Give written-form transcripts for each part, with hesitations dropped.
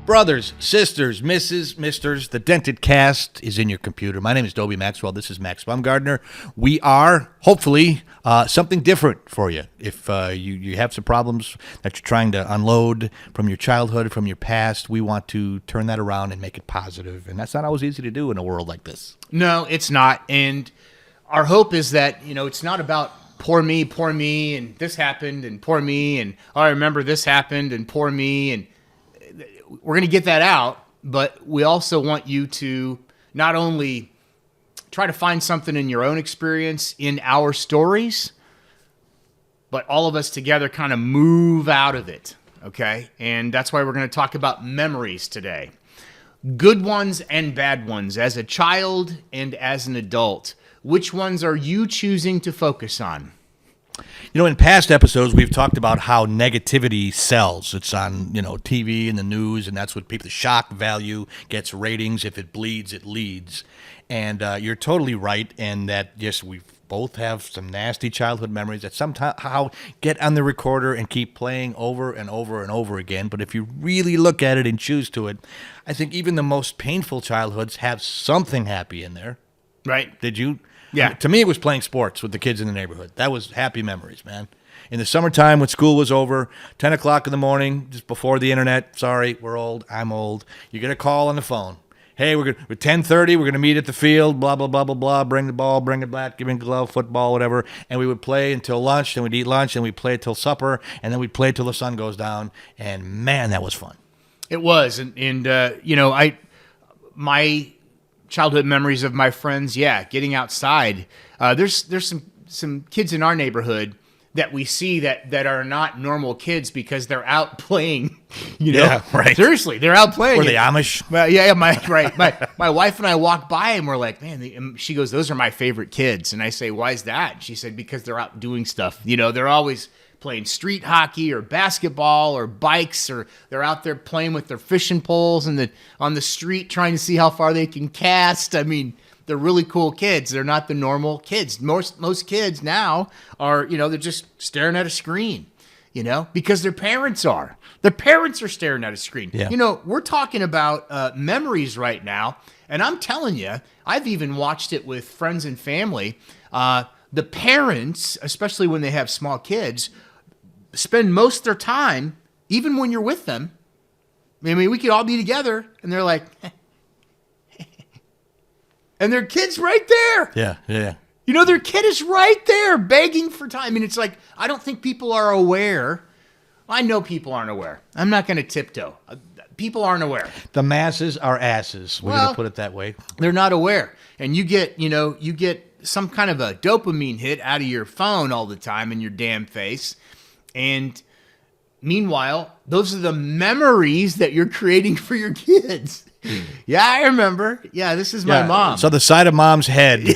Brothers, sisters, Mrs., Misters, the Dented Cast is in your computer. My name is Dobie Maxwell. This is Max Baumgardner. We are, hopefully, something different for you. If you have some problems that you're trying to unload from your childhood, from your past, we want to turn that around and make it positive. And that's not always easy to do in a world like this. No, it's not. And our hope is that, it's not about poor me, and this happened, and poor me, and I remember this happened, and poor me, and we're going to get that out, but we also want you to not only try to find something in your own experience in our stories, but all of us together kind of move out of it, okay? And that's why we're going to talk about memories today. Good ones and bad ones, as a child and as an adult. Which ones are you choosing to focus on? In past episodes, we've talked about how negativity sells. It's on, TV and the news, and that's what people, the shock value gets ratings. If it bleeds, it leads. And you're totally right in that, yes, we both have some nasty childhood memories that somehow get on the recorder and keep playing over and over and over again. But if you really look at it and choose to it, I think even the most painful childhoods have something happy in there. Right. Did you? Yeah. To me, it was playing sports with the kids in the neighborhood. That was happy memories, man. In the summertime when school was over, 10 o'clock in the morning, just before the internet. Sorry, we're old. I'm old. You get a call on the phone. Hey, we're 10:30. We're gonna meet at the field. Blah blah blah blah blah. Bring the ball. Bring the bat. Give me a glove. Football. Whatever. And we would play until lunch. Then we'd eat lunch. And we'd play till supper. And then we'd play till the sun goes down. And man, that was fun. It was, and my childhood memories of my friends, getting outside. There's some kids in our neighborhood that we see that are not normal kids because they're out playing. Yeah, right. Seriously, they're out playing. Were they Amish? Well, yeah, my wife and I walk by and we're like, man. She goes, "Those are my favorite kids." And I say, "Why is that?" And she said, "Because they're out doing stuff. They're always playing street hockey or basketball or bikes, or they're out there playing with their fishing poles on the street trying to see how far they can cast." I mean, they're really cool kids. They're not the normal kids. Most kids now are, they're just staring at a screen, because their parents are. Their parents are staring at a screen. Yeah. We're talking about memories right now, and I'm telling you, I've even watched it with friends and family. The parents, especially when they have small kids, spend most of their time, even when you're with them. I mean, we could all be together, and they're like, and their kid's right there. Yeah. Their kid is right there begging for time. I mean, it's like, I don't think people are aware. I know people aren't aware. I'm not going to tiptoe. People aren't aware. The masses are asses. We're going to put it that way. They're not aware. And you get some kind of a dopamine hit out of your phone all the time in your damn face. And meanwhile, those are the memories that you're creating for your kids. Yeah, I remember. Yeah, this is my mom. So the side of mom's head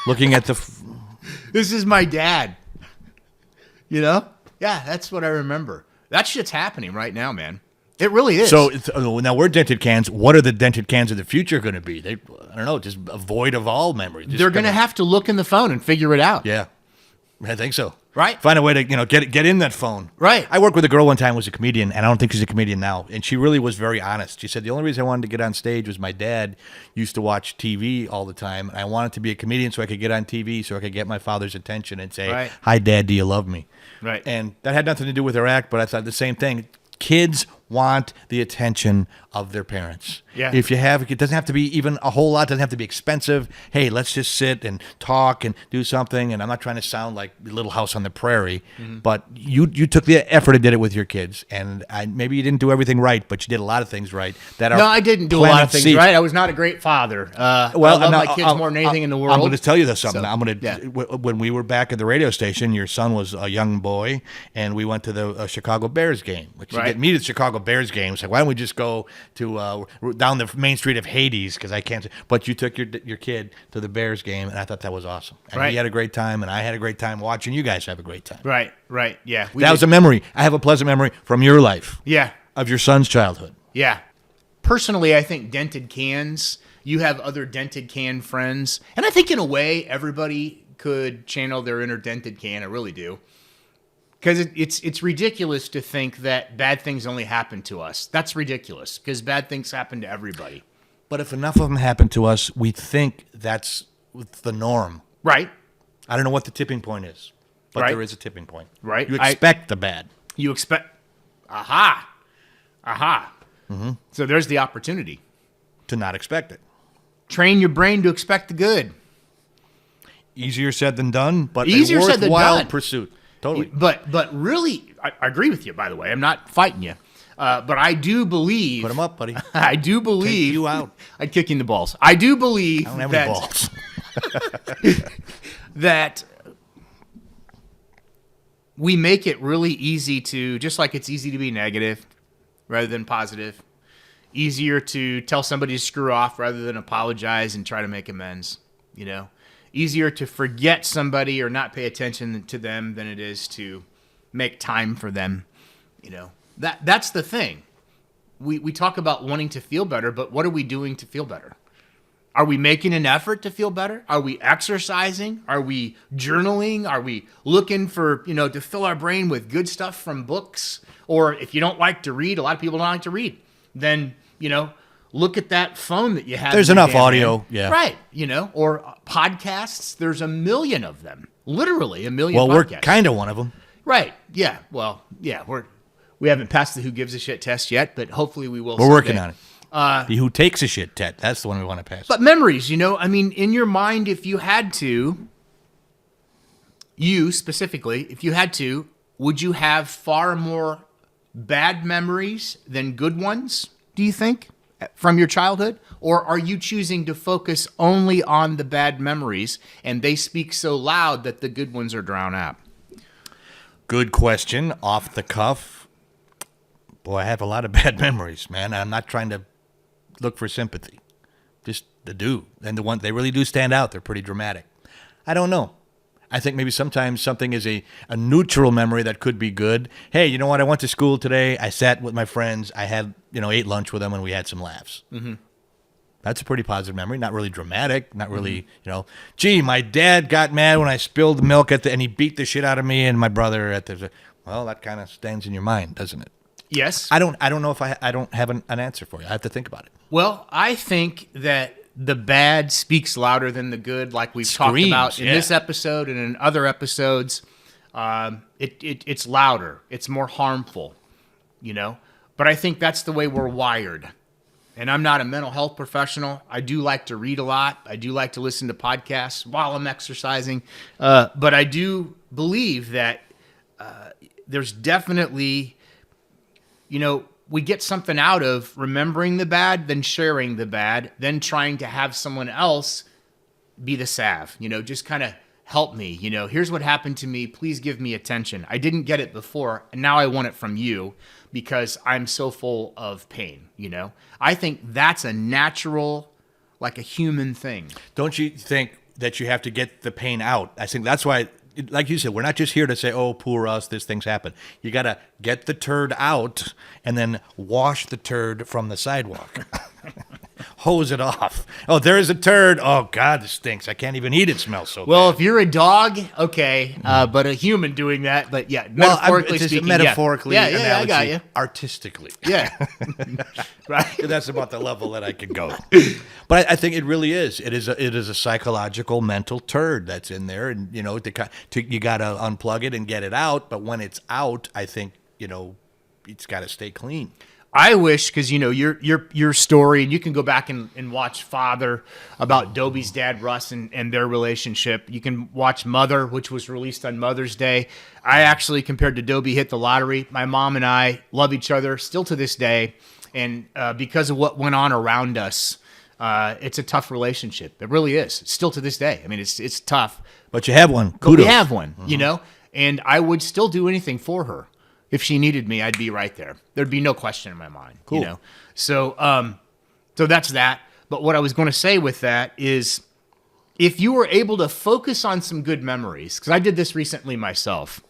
looking at this is my dad. Yeah, that's what I remember. That shit's happening right now, man. It really is. So now we're Dented Cans. What are the Dented Cans of the future going to be? I don't know, just a void of all memories. They're going to have to look in the phone and figure it out. Yeah, I think so. Right. Find a way to get in that phone. Right. I worked with a girl one time who was a comedian, and I don't think she's a comedian now. And she really was very honest. She said the only reason I wanted to get on stage was my dad used to watch TV all the time, and I wanted to be a comedian so I could get on TV, so I could get my father's attention and say, right. "Hi, Dad, do you love me?" Right. And that had nothing to do with her act, but I thought the same thing. Kids want the attention of their parents. Yeah. If you have, it doesn't have to be even a whole lot. It doesn't have to be expensive. Hey, let's just sit and talk and do something. And I'm not trying to sound like Little House on the Prairie, but you took the effort and did it with your kids. And maybe you didn't do everything right, but you did a lot of things right. No, I didn't do a lot of things right. I was not a great father. I love my kids more than anything in the world. I'm going to tell you this something. When we were back at the radio station, your son was a young boy, and we went to the Chicago Bears game, which you get me to the Chicago Bears games. Like, why don't we just go to down the main street of Hades, because I can't. But you took your kid to the Bears game, and I thought that was awesome. And he had a great time, and I had a great time watching you guys have a great time. Right, yeah. That was a memory. I have a pleasant memory from your life. Yeah. Of your son's childhood. Yeah. Personally, I think Dented Cans, you have other Dented Can friends, and I think in a way everybody could channel their inner Dented Can. I really do. Because it's ridiculous to think that bad things only happen to us. That's ridiculous because bad things happen to everybody. But if enough of them happen to us, we think that's the norm. Right. I don't know what the tipping point is, but Right. there is a tipping point. Right. You expect the bad. You expect. Aha. So there's the opportunity. To not expect it. Train your brain to expect the good. Easier said than done, but Easier a said than worthwhile done. pursuit. Totally. But really, I agree with you, by the way. I'm not fighting you. But I do believe. Put them up, buddy. I do believe. Take you out. I'd kick you in the balls. I do believe I don't have that, any balls. that we make it really easy to, just like it's easy to be negative rather than positive, easier to tell somebody to screw off rather than apologize and try to make amends, you know? Easier to forget somebody or not pay attention to them than it is to make time for them, you know? That's the thing. We talk about wanting to feel better, but what are we doing to feel better? Are we making an effort to feel better? Are we exercising? Are we journaling? Are we looking for, to fill our brain with good stuff from books? Or if you don't like to read, a lot of people don't like to read, then, look at that phone that you have. There's in your enough damn audio, hand. yeah. Right, or podcasts. There's a million of them. Literally a million Well, we're podcasts. kind of one of them. Right, yeah. Well, yeah, we haven't passed the Who Gives a Shit test yet, but hopefully we will We're working someday. on it. The Who Takes a Shit Tet. That's the one we want to pass. But memories, in your mind, if you had to, you specifically, if you had to, would you have far more bad memories than good ones, do you think, from your childhood? Or are you choosing to focus only on the bad memories and they speak so loud that the good ones are drowned out? Good question. Off the cuff. Boy, I have a lot of bad memories, man. I'm not trying to look for sympathy. Just the do. And the one they really do stand out. They're pretty dramatic. I don't know. I think maybe sometimes something is a neutral memory that could be good. Hey, you know what? I went to school today. I sat with my friends. I had, ate lunch with them, and we had some laughs. Mm-hmm. That's a pretty positive memory. Not really dramatic. Not really, gee, my dad got mad when I spilled milk and he beat the shit out of me and my brother at the. Well, that kind of stands in your mind, doesn't it? Yes. I don't know if I don't have an answer for you. I have to think about it. Well, I think that the bad speaks louder than the good, like we've talked about in this episode and in other episodes. It's louder. It's more harmful, But I think that's the way we're wired. And I'm not a mental health professional. I do like to read a lot. I do like to listen to podcasts while I'm exercising. But I do believe that there's definitely, we get something out of remembering the bad, then sharing the bad, then trying to have someone else be the salve, just kind of help me, here's what happened to me. Please give me attention. I didn't get it before, and now I want it from you because I'm so full of pain, I think that's a natural, like a human thing. Don't you think that you have to get the pain out? I think that's why, like you said, we're not just here to say, oh, poor us, this thing's happened. You got to get the turd out and then wash the turd from the sidewalk. Hose it off. Oh, there's a turd. Oh, God, this stinks. I can't even eat it. It smells so Well, bad. if you're a dog, okay, but a human doing that, but yeah, metaphorically it's speaking. metaphorically, yeah, analogy, I got you. artistically. Yeah. Right. That's about the level that I can go. But I think it really is. It is a psychological, mental turd that's in there, and you got to unplug it and get it out. But when it's out, I think it's got to stay clean. I wish, because your story, and you can go back and watch Father about Dobie's dad Russ and their relationship. You can watch Mother, which was released on Mother's Day. I actually, compared to Dobie, hit the lottery. My mom and I love each other still to this day, and because of what went on around us, it's a tough relationship. It really is. Still to this day. I mean, it's tough. But you have one. But we have one, and I would still do anything for her. If she needed me, I'd be right there. There'd be no question in my mind. Cool. So that's that. But what I was going to say with that is, if you were able to focus on some good memories, because I did this recently myself,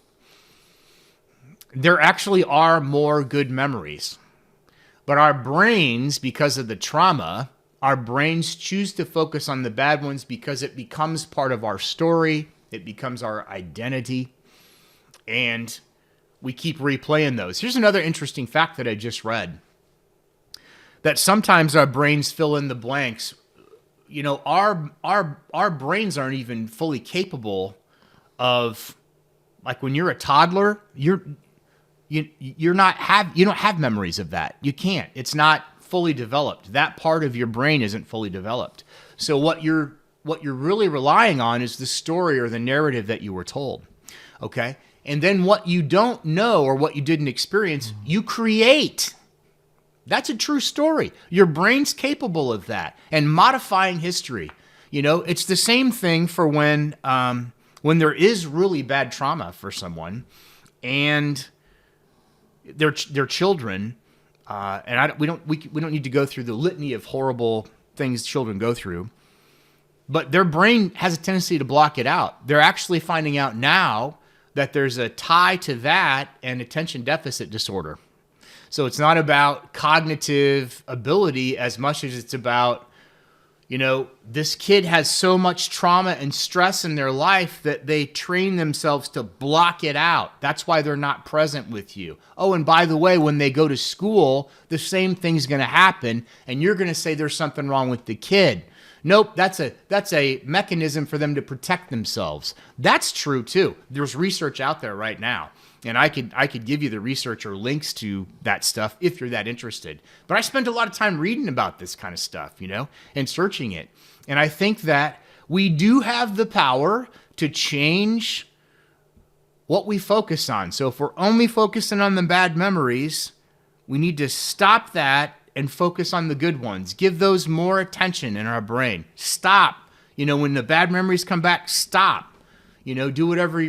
there actually are more good memories. But our brains, because of the trauma, our brains choose to focus on the bad ones because it becomes part of our story. It becomes our identity. And we keep replaying those. Here's another interesting fact that I just read. That sometimes our brains fill in the blanks. You know, our brains aren't even fully capable of, like when you're a toddler, you don't have memories of that. You can't. It's not fully developed. That part of your brain isn't fully developed. So what you're really relying on is the story or the narrative that you were told. Okay? And then what you don't know or what you didn't experience, you create. That's a true story. Your brain's capable of that and modifying history. You know, it's the same thing for when there is really bad trauma for someone and their children, we don't need to go through the litany of horrible things children go through, but their brain has a tendency to block it out. They're actually finding out now that there's a tie to that and attention deficit disorder. So it's not about cognitive ability as much as it's about, you know, this kid has so much trauma and stress in their life that they train themselves to block it out. That's why they're not present with you. Oh, and by the way, when they go to school, the same thing's going to happen, and you're going to say there's something wrong with the kid. Nope, that's a mechanism for them to protect themselves. That's true too. There's research out there right now. And I could give you the research or links to that stuff if you're that interested. But I spent a lot of time reading about this kind of stuff, you know, and searching it. And I think that we do have the power to change what we focus on. So if we're only focusing on the bad memories, we need to stop that and focus on the good ones. Give those more attention in our brain. Stop. You know, when the bad memories come back, stop. You know, do whatever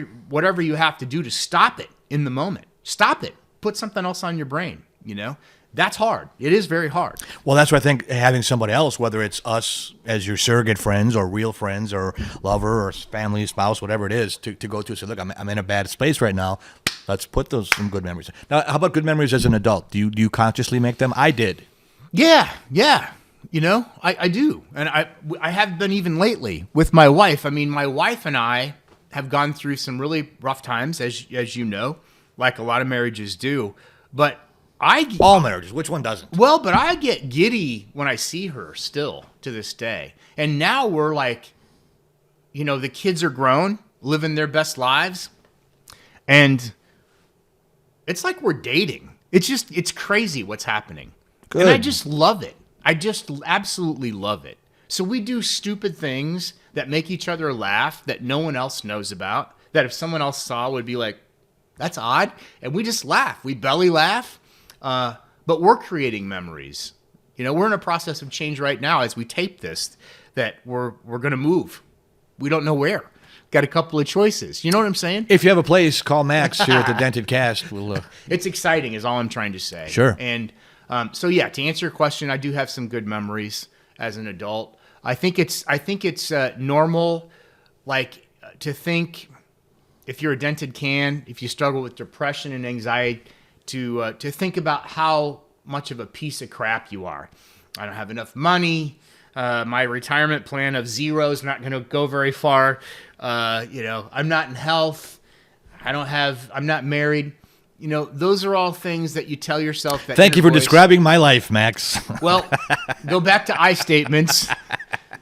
you have to do to stop it in the moment. Stop it. Put something else on your brain, you know? That's hard. It is very hard. Well, that's why I think having somebody else, whether it's us as your surrogate friends or real friends or lover or family, spouse, whatever it is, to go to and say, look, I'm in a bad space right now. Let's put some good memories. Now, how about good memories as an adult? Do you consciously make them? I did. Yeah. You know, I do. And I have been even lately with my wife. I mean, my wife and I have gone through some really rough times, as you know, like a lot of marriages do. But all marriages, which one doesn't? Well, but I get giddy when I see her still to this day. And now we're like, you know, the kids are grown, living their best lives. And it's like we're dating. It's crazy what's happening. Good. And I just love it. I just absolutely love it. So we do stupid things that make each other laugh that no one else knows about, that if someone else saw would be like, that's odd. And we just laugh. We belly laugh. But we're creating memories. You know, we're in a process of change right now as we tape this, that we're going to move. We don't know where. Got a couple of choices. You know what I'm saying? If you have a place, call Max here at the Dented Cast. It's exciting is all I'm trying to say. Sure. And so, yeah, to answer your question, I do have some good memories as an adult. I think it's normal, like, to think, if you're a dented can, if you struggle with depression and anxiety, to think about how much of a piece of crap you are. I don't have enough money. My retirement plan of zero is not going to go very far. You know, I'm not in health. I'm not married. You know, those are all things that you tell yourself. That Thank you for describing my life, Max. Well, go back to I statements.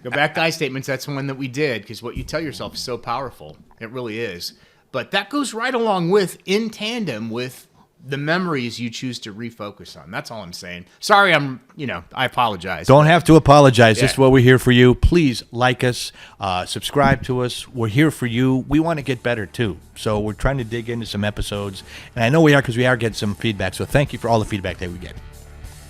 That's one that we did, because what you tell yourself is so powerful. It really is. But that goes right along with, in tandem with, the memories you choose to refocus on. That's all I'm saying. Sorry, I apologize. Don't have to apologize. Yeah. This is what we're here for you. Please like us, subscribe to us. We're here for you. We want to get better too. So we're trying to dig into some episodes. And I know we are, because we are getting some feedback. So thank you for all the feedback that we get.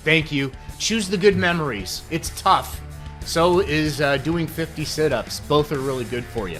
Thank you. Choose the good memories. It's tough. So is doing 50 sit-ups. Both are really good for you.